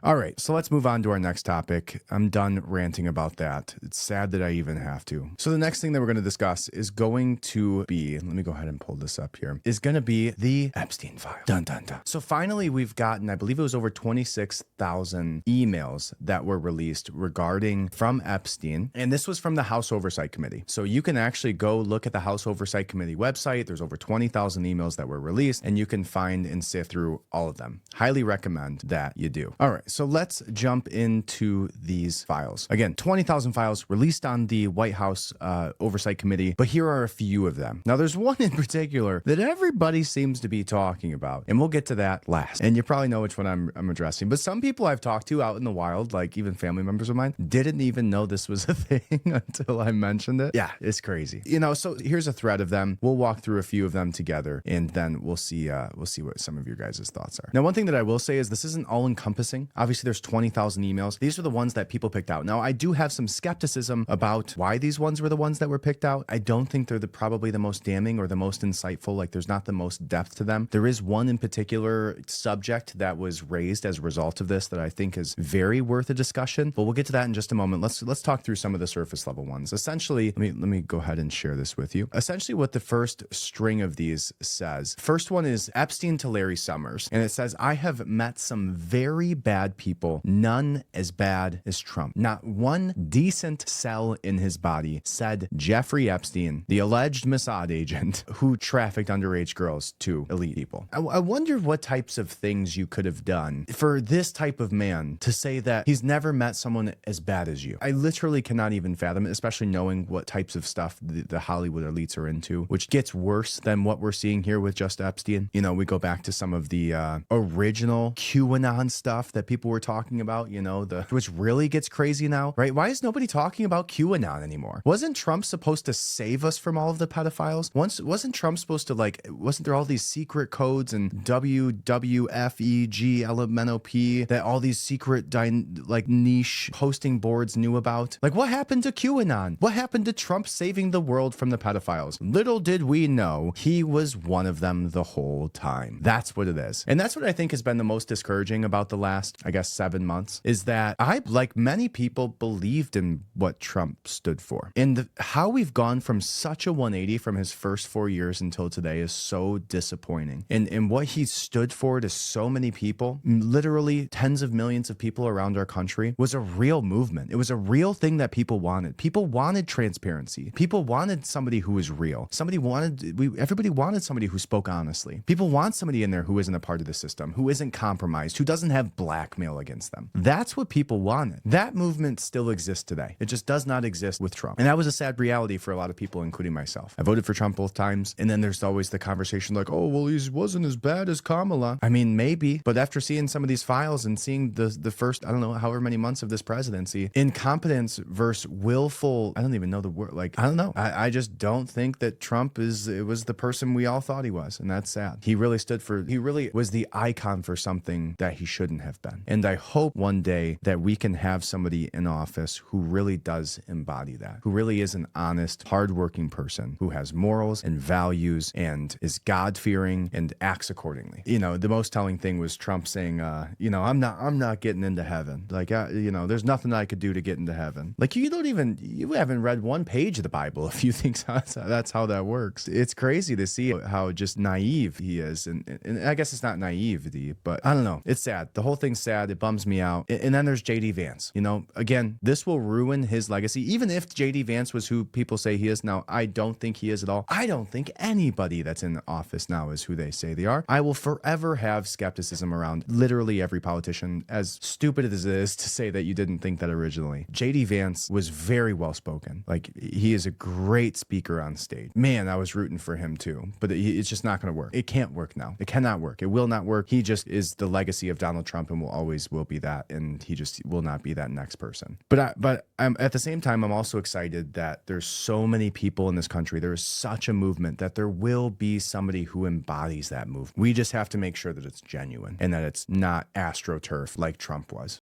All right, so let's move on to our next topic. I'm done ranting about that. It's sad that I even have to. So the next thing that we're going to discuss is going to be, let me go ahead and pull this up here, is going to be the Epstein file. Dun, dun, dun. So finally, we've gotten, I believe it was over 26,000 emails that were released regarding from Epstein. And this was from the House Oversight Committee. So you can actually go look at the House Oversight Committee website. There's over 20,000 emails that were released, and you can find and sift through all of them. Highly recommend that you do. All right. So let's jump into these files. Again, 20,000 files released on the White House Oversight Committee, but here are a few of them. Now, there's one in particular that everybody seems to be talking about, and we'll get to that last. And you probably know which one I'm addressing, but some people I've talked to out in the wild, like even family members of mine, didn't even know this was a thing until I mentioned it. Yeah, it's crazy. So here's a thread of them. We'll walk through a few of them together, and then we'll see what some of your guys' thoughts are. Now, one thing that I will say is this isn't all encompassing. Obviously, there's 20,000 emails. These are the ones that people picked out. Now, I do have some skepticism about why these ones were the ones that were picked out. I don't think they're probably the most damning or the most insightful. Like, there's not the most depth to them. There is one in particular subject that was raised as a result of this that I think is very worth a discussion, but we'll get to that in just a moment. Let's talk through some of the surface level ones. Essentially, let me go ahead and share this with you. Essentially, what the first string of these says. First one is Epstein to Larry Summers, and it says, I have met some very bad people, none as bad as Trump. Not one decent cell in his body, said Jeffrey Epstein, the alleged Mossad agent who trafficked underage girls to elite people. I wonder what types of things you could have done for this type of man to say that he's never met someone as bad as you. I literally cannot even fathom it, especially knowing what types of stuff the Hollywood elites are into, which gets worse than what we're seeing here with just Epstein. We go back to some of the original QAnon stuff that people were talking about, which really gets crazy now, right? Why is nobody talking about QAnon anymore? Wasn't Trump supposed to save us from all of the pedophiles? Wasn't Trump supposed to wasn't there all these secret codes and WWFEG that all these secret niche hosting boards knew about? Like, what happened to QAnon? What happened to Trump saving the world from the pedophiles? Little did we know he was one of them the whole time. That's what it is. And that's what I think has been the most discouraging about the last, 7 months, is that I, like many people, believed in what Trump stood for. And how we've gone from such a 180 from his first 4 years until today is so disappointing. And what he stood for to so many people, literally tens of millions of people around our country, was a real movement. It was a real thing that people wanted. People wanted transparency. People wanted somebody who was real. Everybody wanted somebody who spoke honestly. People want somebody in there who isn't a part of the system, who isn't compromised, who doesn't have blackmail against them. That's what people wanted. That movement still exists today. It just does not exist with Trump. And that was a sad reality for a lot of people, including myself. I voted for Trump both times. And then there's always the conversation like, oh, well, he wasn't as bad as Kamala. I mean, maybe. But after seeing some of these files and seeing the first, I don't know, however many months of this presidency, incompetence versus willful, I don't even know the word. I don't know. I just don't think that Trump was the person we all thought he was. And that's sad. He really was the icon for something that he shouldn't have been. And I hope one day that we can have somebody in office who really does embody that, who really is an honest, hardworking person, who has morals and values and is God-fearing and acts accordingly. The most telling thing was Trump saying, I'm not getting into heaven. There's nothing I could do to get into heaven. You haven't read one page of the Bible if you think that's how that works. It's crazy to see how just naive he is. And I guess it's not naivety, but I don't know. It's sad. The whole thing's sad. It bums me out. And then there's JD Vance. Again, this will ruin his legacy. Even if JD Vance was who people say he is now, I don't think he is at all. I don't think anybody that's in office now is who they say they are. I will forever have skepticism around literally every politician, as stupid as it is to say that you didn't think that originally. JD Vance was very well spoken. He is a great speaker on stage. Man, I was rooting for him too, but it's just not going to work. It can't work now. It cannot work. It will not work. He just is the legacy of Donald Trump and will be that. And he just will not be that next person. But I'm at the same time, I'm also excited that there's so many people in this country. There is such a movement that there will be somebody who embodies that movement. We just have to make sure that it's genuine and that it's not astroturf like Trump was.